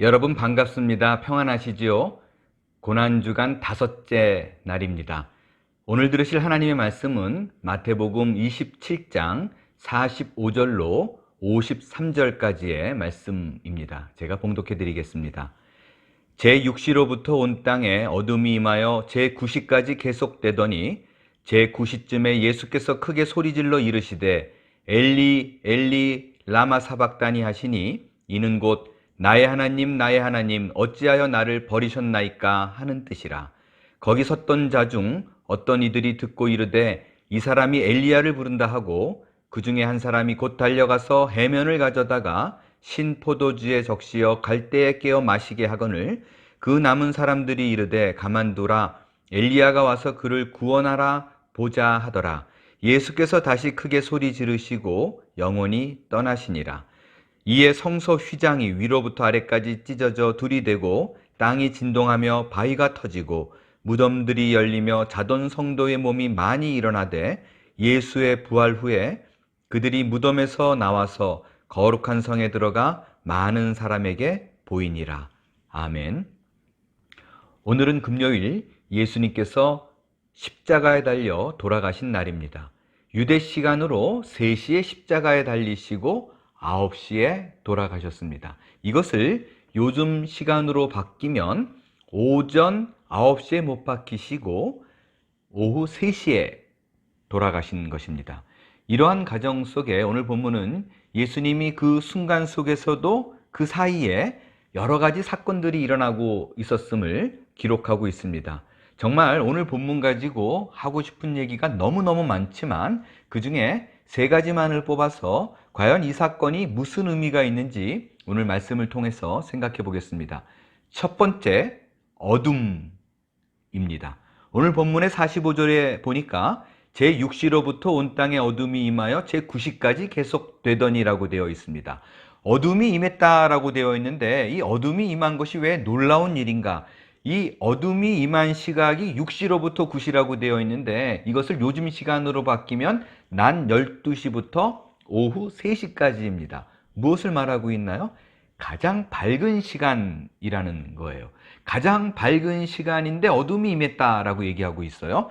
여러분 반갑습니다. 평안하시지요? 고난주간 5째 날입니다. 오늘 들으실 하나님의 말씀은 마태복음 27장 45절로 53절까지의 말씀입니다. 제가 봉독해 드리겠습니다. 제6시로부터 온 땅에 어둠이 임하여 제9시까지 계속되더니 제9시쯤에 예수께서 크게 소리질러 이르시되 엘리 엘리 라마 사박다니 하시니 이는 곧 나의 하나님 어찌하여 나를 버리셨나이까 하는 뜻이라. 거기 섰던 자 중 어떤 이들이 듣고 이르되 이 사람이 엘리야를 부른다 하고 그 중에 한 사람이 곧 달려가서 해면을 가져다가 신 포도주에 적시어 갈대에 깨어 마시게 하거늘 그 남은 사람들이 이르되 가만두라 엘리야가 와서 그를 구원하라 보자 하더라. 예수께서 다시 크게 소리 지르시고 영원히 떠나시니라. 이에 성소 휘장이 위로부터 아래까지 찢어져 둘이 되고 땅이 진동하며 바위가 터지고 무덤들이 열리며 자돈 성도의 몸이 많이 일어나되 예수의 부활 후에 그들이 무덤에서 나와서 거룩한 성에 들어가 많은 사람에게 보이니라. 아멘. 오늘은 금요일 예수님께서 십자가에 달려 돌아가신 날입니다. 유대 시간으로 3시에 십자가에 달리시고 9시에 돌아가셨습니다. 이것을 요즘 시간으로 바뀌면 오전 9시에 못 박히시고 오후 3시에 돌아가신 것입니다. 이러한 가정 속에 오늘 본문은 예수님이 그 순간 속에서도 그 사이에 여러 가지 사건들이 일어나고 있었음을 기록하고 있습니다. 정말 오늘 본문 가지고 하고 싶은 얘기가 너무너무 많지만 그 중에 3가지만을 뽑아서 과연 이 사건이 무슨 의미가 있는지 오늘 말씀을 통해서 생각해 보겠습니다. 첫 번째, 어둠입니다. 오늘 본문의 45절에 보니까 제6시로부터 온 땅에 어둠이 임하여 제9시까지 계속되더니라고 되어 있습니다. 어둠이 임했다라고 되어 있는데 이 어둠이 임한 것이 왜 놀라운 일인가? 이 어둠이 임한 시각이 6시로부터 9시라고 되어 있는데 이것을 요즘 시간으로 바뀌면 낮 12시부터 오후 3시까지입니다. 무엇을 말하고 있나요? 가장 밝은 시간이라는 거예요. 가장 밝은 시간인데 어둠이 임했다라고 얘기하고 있어요.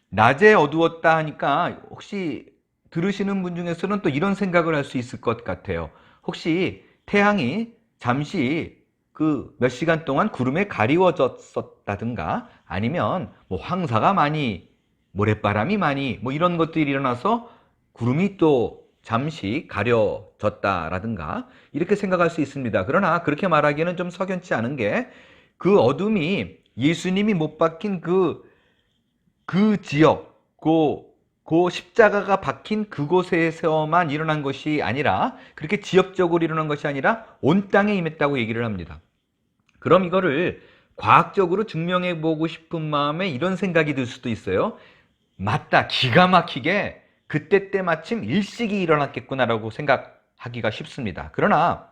낮에 어두웠다 하니까 혹시 들으시는 분 중에서는 또 이런 생각을 할 수 있을 것 같아요. 혹시 태양이 잠시 그 몇 시간 동안 구름에 가리워졌었다든가 아니면 황사가 많이 모래바람이 많이 이런 것들이 일어나서 구름이 또 잠시 가려졌다라든가 이렇게 생각할 수 있습니다. 그러나 그렇게 말하기에는 좀 석연치 않은 게 그 어둠이 예수님이 못 박힌 그 지역, 그 십자가가 박힌 그곳에서만 일어난 것이 아니라 그렇게 지역적으로 일어난 것이 아니라 온 땅에 임했다고 얘기를 합니다. 그럼 이거를 과학적으로 증명해 보고 싶은 마음에 이런 생각이 들 수도 있어요. 맞다, 기가 막히게 그때 때마침 일식이 일어났겠구나라고 생각하기가 쉽습니다. 그러나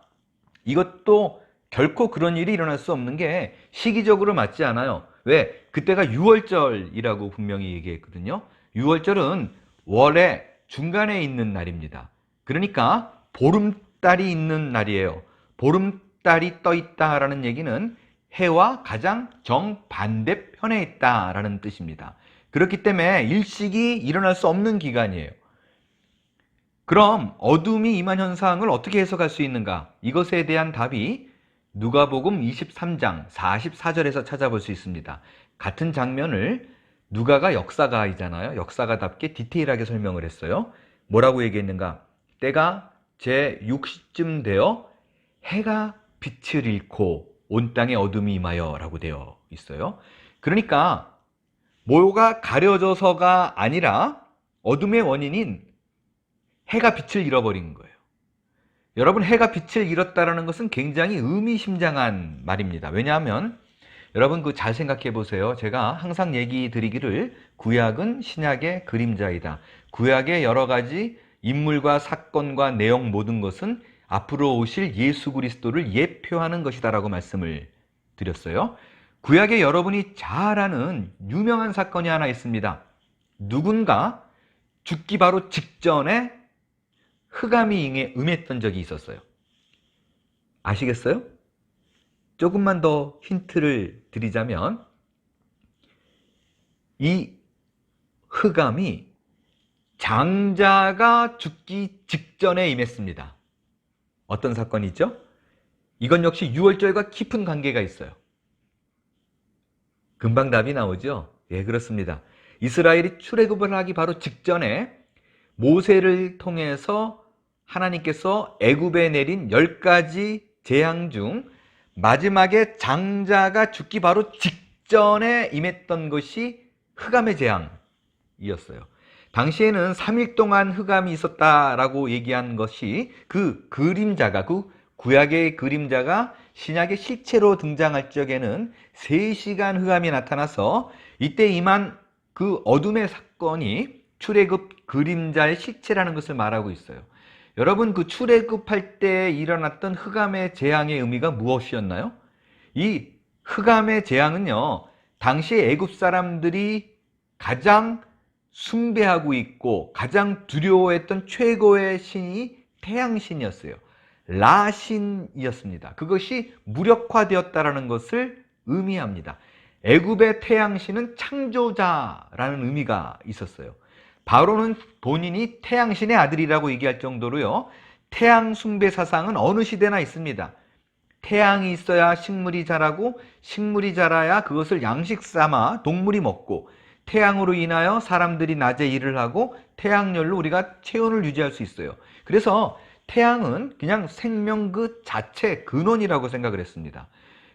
이것도 결코 그런 일이 일어날 수 없는 게 시기적으로 맞지 않아요. 왜? 그때가 6월절이라고 분명히 얘기했거든요. 6월절은 월의 중간에 있는 날입니다. 그러니까 보름달이 있는 날이에요. 보름달이 떠 있다라는 얘기는 해와 가장 정반대편에 있다라는 뜻입니다. 그렇기 때문에 일식이 일어날 수 없는 기간이에요. 그럼 어둠이 임한 현상을 어떻게 해석할 수 있는가? 이것에 대한 답이 누가복음 23장 44절에서 찾아볼 수 있습니다. 같은 장면을 누가가 역사가이잖아요. 역사가답게 디테일하게 설명을 했어요. 뭐라고 얘기했는가? 때가 제6시쯤 되어 해가 빛을 잃고 온 땅에 어둠이 임하여 라고 되어 있어요. 그러니까 뭐가 가려져서가 아니라 어둠의 원인인 해가 빛을 잃어버린 거예요. 여러분, 해가 빛을 잃었다는 것은 굉장히 의미심장한 말입니다. 왜냐하면 여러분 잘 생각해 보세요. 제가 항상 얘기 드리기를 구약은 신약의 그림자이다. 구약의 여러 가지 인물과 사건과 내용 모든 것은 앞으로 오실 예수 그리스도를 예표하는 것이다 라고 말씀을 드렸어요. 구약에 여러분이 잘 아는 유명한 사건이 하나 있습니다. 누군가 죽기 바로 직전에 흑암이 임했던 적이 있었어요. 아시겠어요? 조금만 더 힌트를 드리자면 이 흑암이 장자가 죽기 직전에 임했습니다. 어떤 사건이죠? 이건 역시 유월절과 깊은 관계가 있어요. 금방 답이 나오죠? 예, 그렇습니다. 이스라엘이 출애굽을 하기 바로 직전에 모세를 통해서 하나님께서 애굽에 내린 10가지 재앙 중 마지막에 장자가 죽기 바로 직전에 임했던 것이 흑암의 재앙이었어요. 당시에는 3일 동안 흑암이 있었다라고 얘기한 것이 그 그림자가, 그 구약의 그림자가 신약의 실체로 등장할 적에는 3시간 흑암이 나타나서 이때 임한 그 어둠의 사건이 출애굽 그림자의 실체라는 것을 말하고 있어요. 여러분, 그 출애굽할 때 일어났던 흑암의 재앙의 의미가 무엇이었나요? 이 흑암의 재앙은요, 당시에 애굽 사람들이 가장 숭배하고 있고 가장 두려워했던 최고의 신이 태양신이었어요. 라신이었습니다. 그것이 무력화되었다는 것을 의미합니다. 애굽의 태양신은 창조자라는 의미가 있었어요. 바로는 본인이 태양신의 아들이라고 얘기할 정도로요, 태양 숭배 사상은 어느 시대나 있습니다. 태양이 있어야 식물이 자라고, 식물이 자라야 그것을 양식 삼아 동물이 먹고, 태양으로 인하여 사람들이 낮에 일을 하고 태양열로 우리가 체온을 유지할 수 있어요. 그래서 태양은 그냥 생명 그 자체, 근원이라고 생각을 했습니다.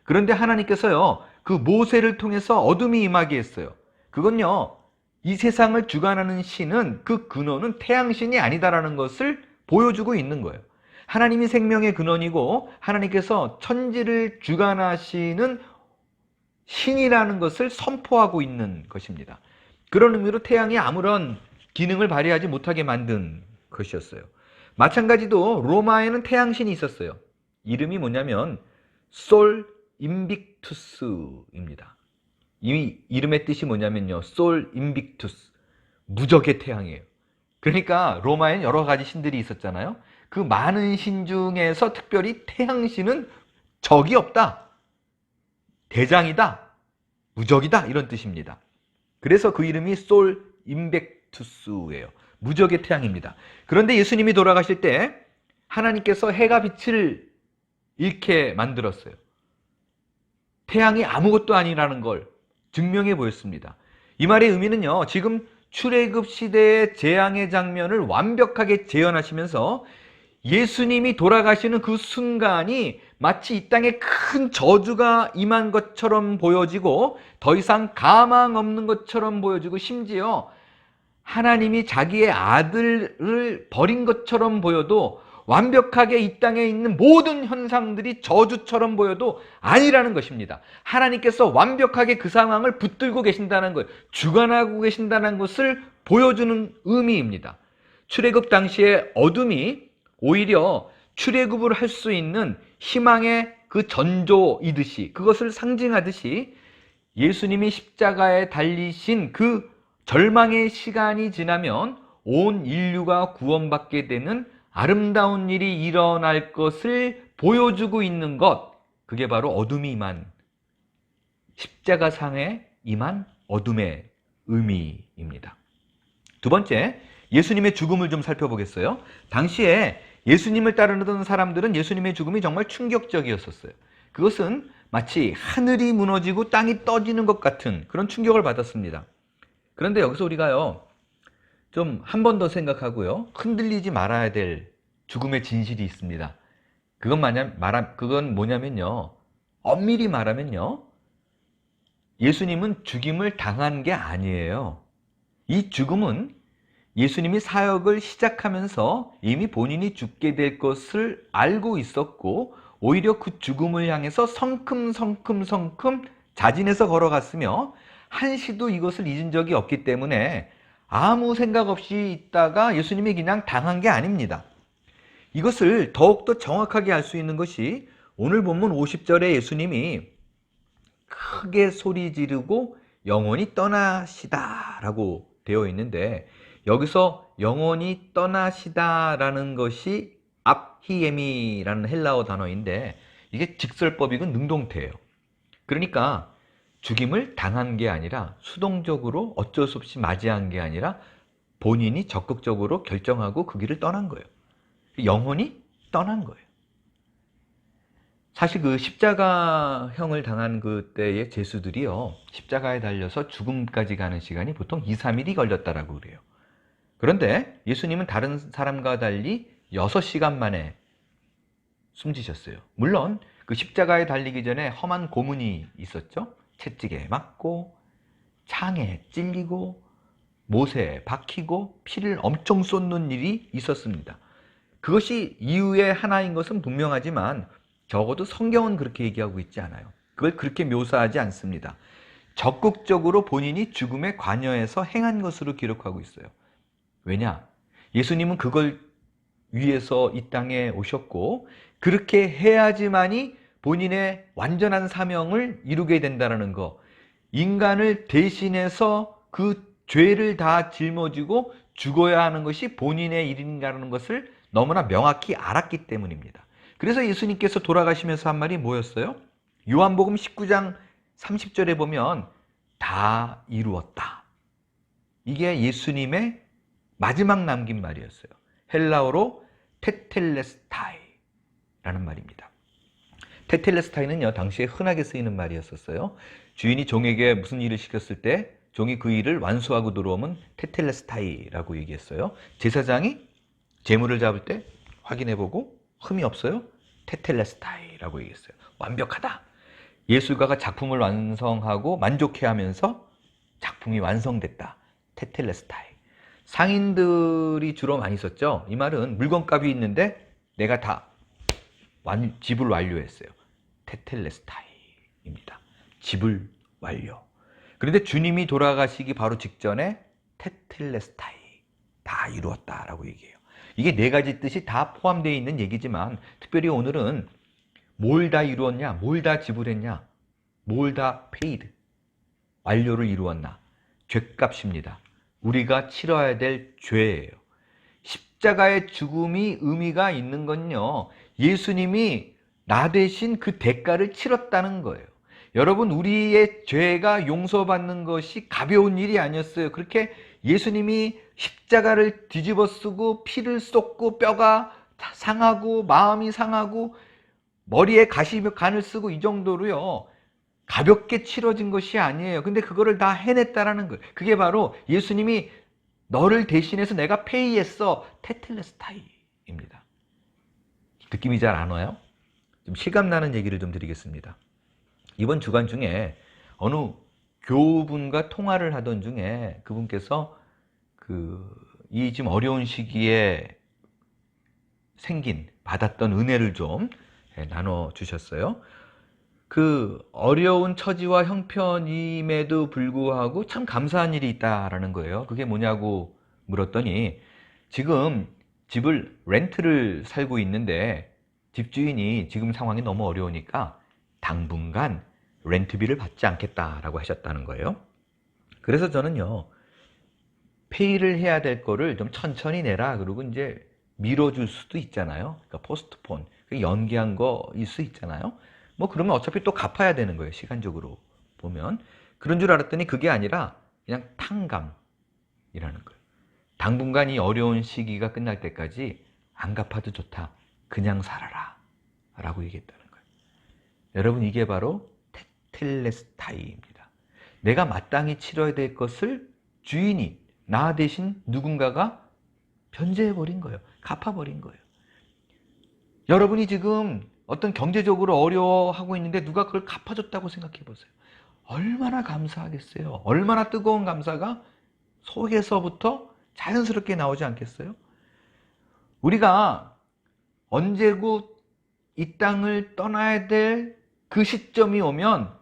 그런데 하나님께서요, 그 모세를 통해서 어둠이 임하게 했어요. 그건요, 이 세상을 주관하는 신은, 그 근원은 태양신이 아니다라는 것을 보여주고 있는 거예요. 하나님이 생명의 근원이고 하나님께서 천지를 주관하시는 신이라는 것을 선포하고 있는 것입니다. 그런 의미로 태양이 아무런 기능을 발휘하지 못하게 만든 것이었어요. 마찬가지로 로마에는 태양신이 있었어요. 이름이 뭐냐면 솔 인빅투스입니다. 이 이름의 뜻이 뭐냐면요, 솔 인빅투스, 무적의 태양이에요. 그러니까 로마에는 여러 가지 신들이 있었잖아요. 그 많은 신 중에서 특별히 태양신은 적이 없다, 대장이다, 무적이다, 이런 뜻입니다. 그래서 그 이름이 솔 인벡투스예요. 무적의 태양입니다. 그런데 예수님이 돌아가실 때 하나님께서 해가 빛을 잃게 만들었어요. 태양이 아무것도 아니라는 걸 증명해 보였습니다. 이 말의 의미는요, 지금 출애굽 시대의 재앙의 장면을 완벽하게 재현하시면서 예수님이 돌아가시는 그 순간이 마치 이 땅에 큰 저주가 임한 것처럼 보여지고 더 이상 가망 없는 것처럼 보여지고, 심지어 하나님이 자기의 아들을 버린 것처럼 보여도, 완벽하게 이 땅에 있는 모든 현상들이 저주처럼 보여도 아니라는 것입니다. 하나님께서 완벽하게 그 상황을 붙들고 계신다는 것, 주관하고 계신다는 것을 보여주는 의미입니다. 출애굽 당시에 어둠이 오히려 출애굽을 할 수 있는 희망의 그 전조이듯이, 그것을 상징하듯이 예수님이 십자가에 달리신 그 절망의 시간이 지나면 온 인류가 구원받게 되는 아름다운 일이 일어날 것을 보여주고 있는 것, 그게 바로 어둠이 임한, 십자가상에 임한 어둠의 의미입니다. 두 번째, 예수님의 죽음을 좀 살펴보겠어요. 당시에 예수님을 따르던 사람들은 예수님의 죽음이 정말 충격적이었었어요. 그것은 마치 하늘이 무너지고 땅이 떠지는 것 같은 그런 충격을 받았습니다. 그런데 여기서 우리가요, 좀 한 번 더 생각하고요, 흔들리지 말아야 될 죽음의 진실이 있습니다. 그건 뭐냐면요, 엄밀히 말하면요, 예수님은 죽임을 당한 게 아니에요. 이 죽음은 예수님이 사역을 시작하면서 이미 본인이 죽게 될 것을 알고 있었고, 오히려 그 죽음을 향해서 성큼성큼 자진해서 걸어갔으며 한시도 이것을 잊은 적이 없기 때문에 아무 생각 없이 있다가 예수님이 그냥 당한 게 아닙니다. 이것을 더욱더 정확하게 알 수 있는 것이 오늘 본문 50절에 예수님이 크게 소리 지르고 영원히 떠나시다 라고 되어 있는데, 여기서 영원히 떠나시다라는 것이 압히엠이라는 헬라어 단어인데, 이게 직설법이고 능동태예요. 그러니까 죽임을 당한 게 아니라 수동적으로 어쩔 수 없이 맞이한 게 아니라 본인이 적극적으로 결정하고 그 길을 떠난 거예요. 영혼이 떠난 거예요. 사실 그 십자가형을 당한 그때의 죄수들이요, 십자가에 달려서 죽음까지 가는 시간이 보통 2, 3일이 걸렸다라고 그래요. 그런데 예수님은 다른 사람과 달리 6시간 만에 숨지셨어요. 물론 그 십자가에 달리기 전에 험한 고문이 있었죠. 채찍에 맞고 창에 찔리고 못에 박히고 피를 엄청 쏟는 일이 있었습니다. 그것이 이유의 하나인 것은 분명하지만 적어도 성경은 그렇게 얘기하고 있지 않아요. 그걸 그렇게 묘사하지 않습니다. 적극적으로 본인이 죽음에 관여해서 행한 것으로 기록하고 있어요. 왜냐? 예수님은 그걸 위해서 이 땅에 오셨고 그렇게 해야지만이 본인의 완전한 사명을 이루게 된다는 거, 인간을 대신해서 그 죄를 다 짊어지고 죽어야 하는 것이 본인의 일인가라는 것을 너무나 명확히 알았기 때문입니다. 그래서 예수님께서 돌아가시면서 한 말이 뭐였어요? 요한복음 19장 30절에 보면 다 이루었다. 이게 예수님의 마지막 남긴 말이었어요. 헬라어로 테텔레스타이라는 말입니다. 테텔레스타이는요, 당시에 흔하게 쓰이는 말이었었어요. 주인이 종에게 무슨 일을 시켰을 때 종이 그 일을 완수하고 들어오면 테텔레스타이라고 얘기했어요. 제사장이 제물을 잡을 때 확인해보고 흠이 없어요? 테텔레스타이라고 얘기했어요. 완벽하다. 예술가가 작품을 완성하고 만족해하면서 작품이 완성됐다. 테텔레스타이. 상인들이 주로 많이 썼죠. 이 말은 물건값이 있는데 내가 다 지불 완료했어요. 테텔레스타이입니다. 지불 완료. 그런데 주님이 돌아가시기 바로 직전에 테텔레스타이, 다 이루었다라고 얘기해요. 이게 4가지 뜻이 다 포함되어 있는 얘기지만 특별히 오늘은 뭘 다 이루었냐, 뭘 다 지불했냐, 뭘 다 paid, 완료를 이루었나. 죄값입니다. 우리가 치러야 될 죄예요. 십자가의 죽음이 의미가 있는 건요, 예수님이 나 대신 그 대가를 치렀다는 거예요. 여러분, 우리의 죄가 용서받는 것이 가벼운 일이 아니었어요. 그렇게 예수님이 십자가를 뒤집어 쓰고 피를 쏟고 뼈가 상하고 마음이 상하고 머리에 간을 쓰고 이 정도로요, 가볍게 치러진 것이 아니에요. 근데 그거를 다 해냈다라는 거예요. 그게 바로 예수님이 너를 대신해서 내가 페이했어. 테텔레스타이입니다. 느낌이 잘 안 와요? 좀 실감나는 얘기를 좀 드리겠습니다. 이번 주간 중에 어느 교우분과 통화를 하던 중에 그분께서 이 지금 어려운 시기에 받았던 은혜를 좀 나눠주셨어요. 그 어려운 처지와 형편임에도 불구하고 참 감사한 일이 있다라는 거예요. 그게 뭐냐고 물었더니 지금 집을 렌트를 살고 있는데 집주인이 지금 상황이 너무 어려우니까 당분간 렌트비를 받지 않겠다라고 하셨다는 거예요. 그래서 저는요, 페이를 해야 될 거를 좀 천천히 내라. 그리고 이제 미뤄줄 수도 있잖아요. 그러니까 포스트폰, 연기한 거일 수 있잖아요. 뭐 그러면 어차피 또 갚아야 되는 거예요. 시간적으로 보면. 그런 줄 알았더니 그게 아니라 그냥 탕감이라는 거예요. 당분간 이 어려운 시기가 끝날 때까지 안 갚아도 좋다. 그냥 살아라. 라고 얘기했다는 거예요. 여러분, 이게 바로 테텔레스타이입니다. 내가 마땅히 치러야 될 것을 주인이, 나 대신 누군가가 변제해버린 거예요. 갚아버린 거예요. 여러분이 지금 어떤 경제적으로 어려워하고 있는데 누가 그걸 갚아줬다고 생각해 보세요. 얼마나 감사하겠어요. 얼마나 뜨거운 감사가 속에서부터 자연스럽게 나오지 않겠어요? 우리가 언제고 이 땅을 떠나야 될 그 시점이 오면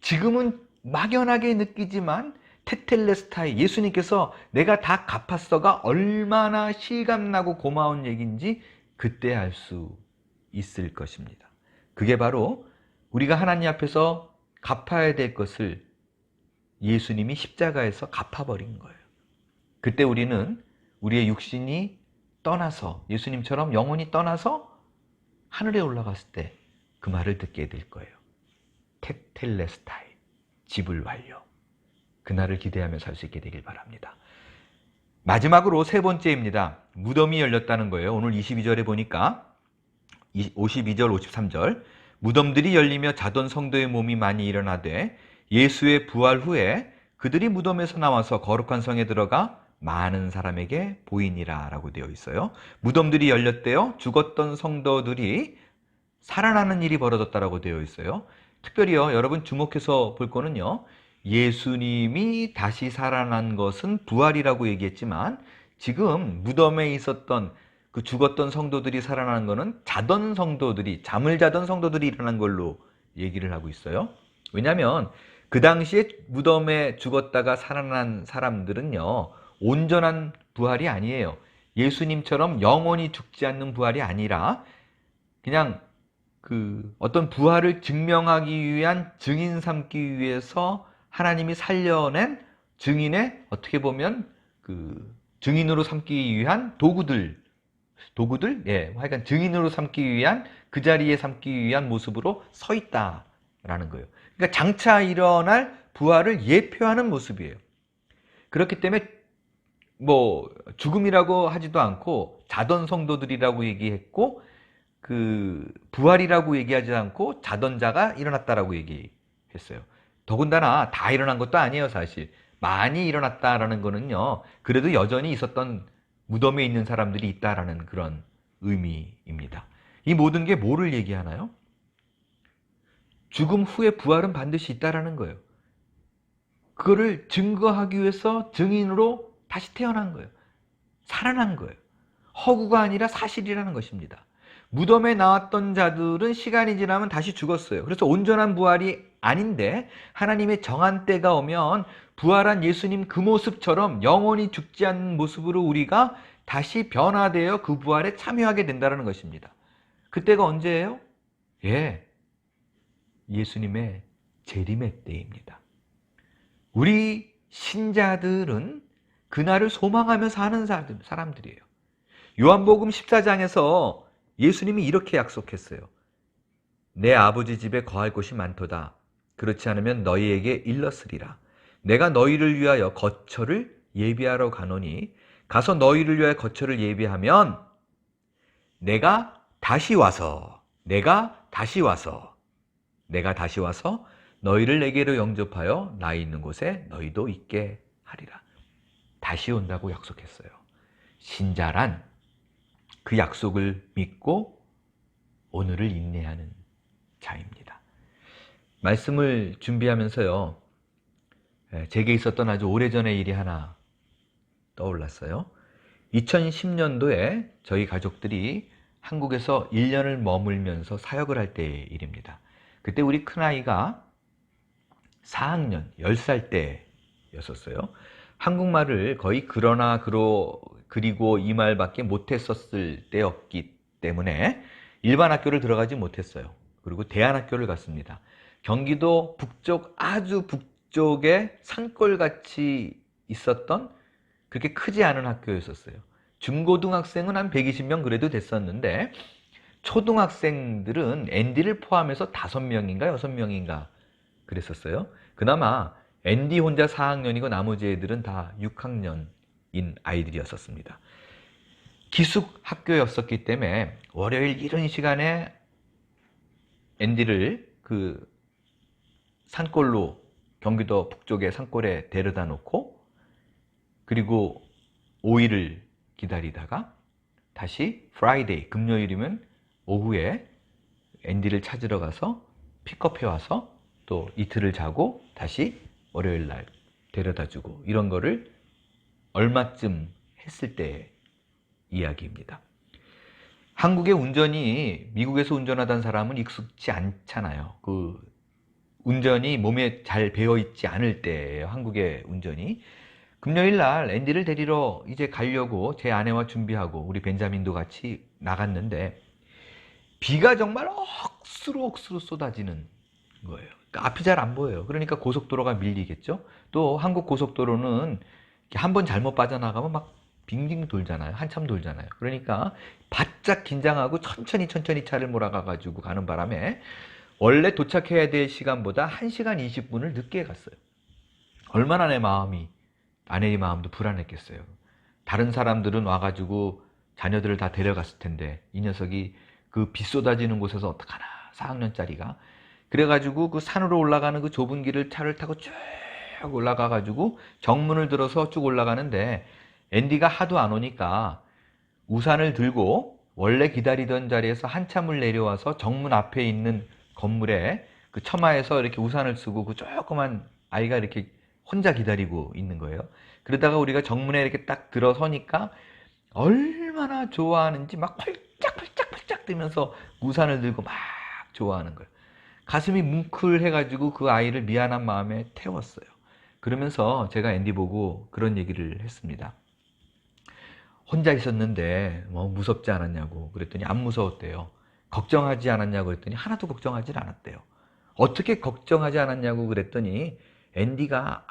지금은 막연하게 느끼지만 테텔레스타이, 예수님께서 내가 다 갚았어가 얼마나 실감나고 고마운 얘기인지 그때 알 수 있을 것입니다. 그게 바로 우리가 하나님 앞에서 갚아야 될 것을 예수님이 십자가에서 갚아버린 거예요. 그때 우리는 우리의 육신이 떠나서, 예수님처럼 영혼이 떠나서 하늘에 올라갔을 때 그 말을 듣게 될 거예요. 테텔레스타이, 지불 완료. 그날을 기대하며 살 수 있게 되길 바랍니다. 마지막으로 세 번째입니다. 무덤이 열렸다는 거예요. 오늘 22절에 보니까 52절, 53절 무덤들이 열리며 자던 성도의 몸이 많이 일어나되 예수의 부활 후에 그들이 무덤에서 나와서 거룩한 성에 들어가 많은 사람에게 보이니라 라고 되어 있어요. 무덤들이 열렸대요. 죽었던 성도들이 살아나는 일이 벌어졌다라고 되어 있어요. 특별히요, 여러분 주목해서 볼 거는요, 예수님이 다시 살아난 것은 부활이라고 얘기했지만 지금 무덤에 있었던 그 죽었던 성도들이 살아나는 것은 자던 성도들이, 잠을 자던 성도들이 일어난 걸로 얘기를 하고 있어요. 왜냐하면 그 당시에 무덤에 죽었다가 살아난 사람들은요, 온전한 부활이 아니에요. 예수님처럼 영원히 죽지 않는 부활이 아니라 그냥 그 어떤 부활을 증명하기 위한 증인 삼기 위해서 하나님이 살려낸 증인의, 어떻게 보면 그 증인으로 삼기 위한 도구들, 예, 하여간 증인으로 삼기 위한, 그 자리에 삼기 위한 모습으로 서 있다라는 거예요. 그러니까 장차 일어날 부활을 예표하는 모습이에요. 그렇기 때문에 뭐 죽음이라고 하지도 않고 자던 성도들이라고 얘기했고, 그 부활이라고 얘기하지 않고 자던 자가 일어났다라고 얘기했어요. 더군다나 다 일어난 것도 아니에요, 사실. 많이 일어났다라는 거는요, 그래도 여전히 있었던 무덤에 있는 사람들이 있다라는 그런 의미입니다. 이 모든 게 뭐를 얘기하나요? 죽음 후에 부활은 반드시 있다라는 거예요. 그거를 증거하기 위해서 증인으로 다시 태어난 거예요. 살아난 거예요. 허구가 아니라 사실이라는 것입니다. 무덤에 나왔던 자들은 시간이 지나면 다시 죽었어요. 그래서 온전한 부활이 아닌데 하나님의 정한 때가 오면 부활한 예수님 그 모습처럼 영원히 죽지 않는 모습으로 우리가 다시 변화되어 그 부활에 참여하게 된다는 것입니다. 그때가 언제예요? 예, 예수님의 재림의 때입니다. 우리 신자들은 그날을 소망하며 사는 사람들이에요. 요한복음 14장에서 예수님이 이렇게 약속했어요. 내 아버지 집에 거할 곳이 많도다. 그렇지 않으면 너희에게 일렀으리라. 내가 너희를 위하여 거처를 예비하러 가노니 가서 너희를 위하여 거처를 예비하면 내가 다시 와서 너희를 내게로 영접하여 나 있는 곳에 너희도 있게 하리라. 다시 온다고 약속했어요. 신자란 그 약속을 믿고 오늘을 인내하는 자입니다. 말씀을 준비하면서요, 제게 있었던 아주 오래전의 일이 하나 떠올랐어요. 2010년도에 저희 가족들이 한국에서 1년을 머물면서 사역을 할 때의 일입니다. 그때 우리 큰아이가 4학년, 10살 때였었어요. 한국말을 거의 그러나 그리고 이 말밖에 못했었을 때였기 때문에 일반 학교를 들어가지 못했어요. 그리고 대안학교를 갔습니다. 경기도 북쪽, 아주 북쪽에 산골같이 있었던 그렇게 크지 않은 학교였었어요. 중고등학생은 한 120명 그래도 됐었는데 초등학생들은 앤디를 포함해서 5명인가 6명인가 그랬었어요. 그나마 앤디 혼자 4학년이고 나머지 애들은 다 6학년인 아이들이었었습니다. 기숙 학교였었기 때문에 월요일 이른 시간에 앤디를 그 산골로, 경기도 북쪽의 산골에 데려다 놓고 그리고 5일을 기다리다가 다시 프라이데이, 금요일이면 오후에 앤디를 찾으러 가서 픽업해 와서 또 이틀을 자고 다시 월요일 날 데려다 주고, 이런 거를 얼마쯤 했을 때의 이야기입니다. 한국의 운전이 미국에서 운전하던 사람은 익숙치 않잖아요. 그 운전이 몸에 잘 배어 있지 않을 때예요, 한국의 운전이. 금요일 날 앤디를 데리러 이제 가려고 제 아내와 준비하고 우리 벤자민도 같이 나갔는데 비가 정말 억수로 쏟아지는 거예요. 그러니까 앞이 잘 안 보여요. 그러니까 고속도로가 밀리겠죠. 또 한국 고속도로는 한 번 잘못 빠져나가면 막 빙빙 돌잖아요. 한참 돌잖아요. 그러니까 바짝 긴장하고 천천히 차를 몰아가가지고 가는 바람에 원래 도착해야 될 시간보다 1시간 20분을 늦게 갔어요. 얼마나 아내의 마음도 불안했겠어요. 다른 사람들은 와가지고 자녀들을 다 데려갔을 텐데 이 녀석이 그 비 쏟아지는 곳에서 어떡하나, 4학년짜리가. 그래가지고 그 산으로 올라가는 그 좁은 길을 차를 타고 쭉 올라가가지고 정문을 들어서 쭉 올라가는데 앤디가 하도 안 오니까 우산을 들고 원래 기다리던 자리에서 한참을 내려와서 정문 앞에 있는 건물에 그 처마에서 이렇게 우산을 쓰고 그 조그만 아이가 이렇게 혼자 기다리고 있는 거예요. 그러다가 우리가 정문에 이렇게 딱 들어서니까 얼마나 좋아하는지 막 펄짝펄짝 뜨면서 우산을 들고 막 좋아하는 거예요. 가슴이 뭉클해가지고 그 아이를 미안한 마음에 태웠어요. 그러면서 제가 앤디 보고 그런 얘기를 했습니다. 혼자 있었는데 뭐 무섭지 않았냐고 그랬더니 안 무서웠대요. 걱정하지 않았냐고 그랬더니 하나도 걱정하지 않았대요. 어떻게 걱정하지 않았냐고 그랬더니 앤디가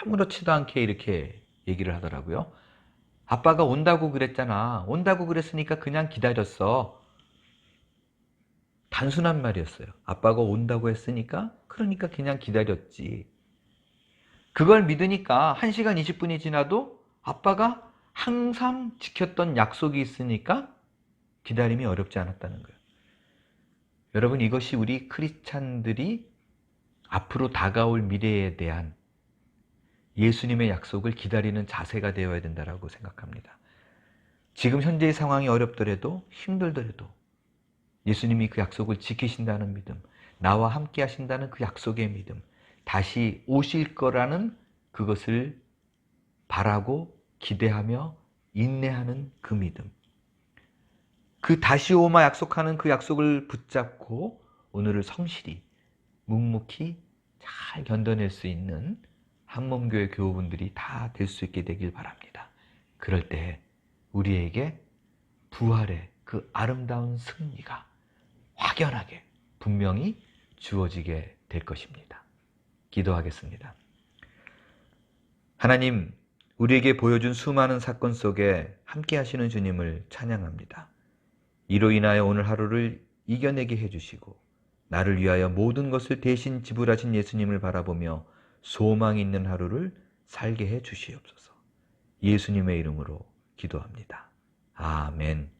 아무렇지도 않게 이렇게 얘기를 하더라고요. 아빠가 온다고 그랬잖아. 온다고 그랬으니까 그냥 기다렸어. 단순한 말이었어요. 아빠가 온다고 했으니까 그러니까 그냥 기다렸지. 그걸 믿으니까 1시간 20분이 지나도 아빠가 항상 지켰던 약속이 있으니까 기다림이 어렵지 않았다는 거예요. 여러분, 이것이 우리 크리스찬들이 앞으로 다가올 미래에 대한 예수님의 약속을 기다리는 자세가 되어야 된다고 생각합니다. 지금 현재의 상황이 어렵더라도 힘들더라도 예수님이 그 약속을 지키신다는 믿음, 나와 함께 하신다는 그 약속의 믿음, 다시 오실 거라는 그것을 바라고 기대하며 인내하는 그 믿음, 그 다시 오마 약속하는 그 약속을 붙잡고 오늘을 성실히 묵묵히 잘 견뎌낼 수 있는 한몸교회 교우분들이 다 될 수 있게 되길 바랍니다. 그럴 때 우리에게 부활의 그 아름다운 승리가 확연하게 분명히 주어지게 될 것입니다. 기도하겠습니다. 하나님, 우리에게 보여준 수많은 사건 속에 함께 하시는 주님을 찬양합니다. 이로 인하여 오늘 하루를 이겨내게 해주시고 나를 위하여 모든 것을 대신 지불하신 예수님을 바라보며 소망 있는 하루를 살게 해 주시옵소서. 예수님의 이름으로 기도합니다. 아멘.